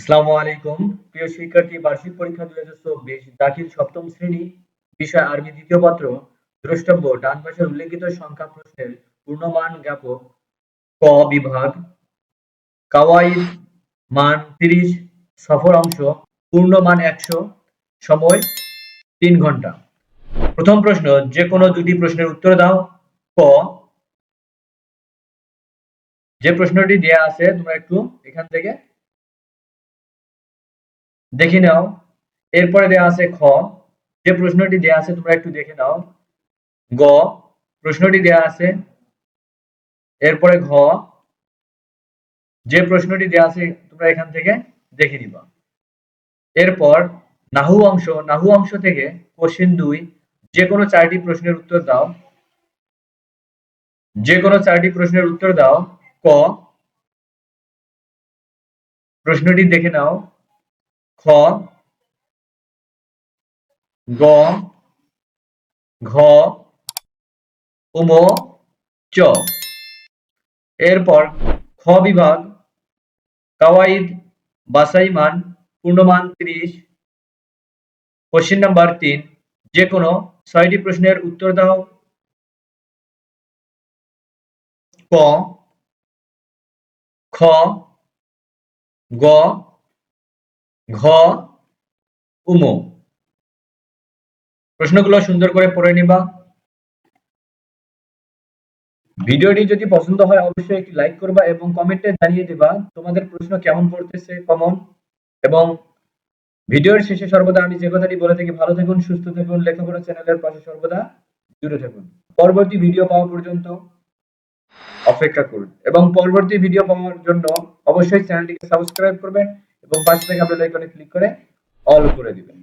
আসসালামু আলাইকুম। প্রিয় শিক্ষার্থী, বার্ষিক পরীক্ষা 2024 দাখিল সপ্তম শ্রেণী, বিষয় আরবি দ্বিতীয় পত্র। দ্রষ্টব্য: ডান পাশের উল্লেখিত সংখ্যা প্রশ্নের পূর্ণমান জ্ঞাপক। ক বিভাগ। কাওয়াইদ: মান 30, সফর অংশ, পূর্ণমান 100, সময় 3 ঘন্টা। প্রথম প্রশ্ন: যে কোনো দুটি প্রশ্নের উত্তর দাও। ক, যে প্রশ্নটি দেয়া আছে তোমরা একটু এখান থেকে দেখে নাও। এরপরে দেয়া আছে খ, যে প্রশ্নটি দেয়া আছে তোমরা একটু দেখে নাও। গ, প্রশ্নটি দেয়া আছে। এরপরে ঘ, যে প্রশ্নটি দেয়া আছে তোমরা এখান থেকে দেখে নিবা। এরপর নাহু অংশ থেকে কোশ্চেন 2, যে কোনো 4টি প্রশ্নের উত্তর দাও। যে কোনো 4টি প্রশ্নের উত্তর দাও। ক, প্রশ্নটি দেখে নাও। খ, গ, ঘ, উম, চ। এরপর খ বিভাগ। কাওয়াইদ: বাছাই মান, পূর্ণমান 30, কোশ্চেন নাম্বার 3, যে কোনো 6টি প্রশ্নের উত্তর দাও। ক, খ, গ, ঘ, উম। প্রশ্নগুলো সুন্দর করে পড়ে নিবা। ভিডিওটি যদি পছন্দ হয় অবশ্যই একটি লাইক করবা এবং কমেন্টে জানিয়ে দিবা তোমাদের প্রশ্ন কেমন পড়তেছে, কমন। এবং ভিডিওর শেষে সর্বদা আমি যে কথাটি বলে থাকি, ভালো থাকুন, সুস্থ থাকুন, লেখাপড়া চ্যানেলের পাশে সর্বদা জুড়ে থাকুন। পরবর্তী ভিডিও পাওয়া পর্যন্ত অপেক্ষা করুন এবং পরবর্তী ভিডিও পাওয়ার জন্য অবশ্যই চ্যানেলটিকে সাবস্ক্রাইব করবেন এবং পাশে থাকা বেল আইকনে ক্লিক করে অল করে দিবেন।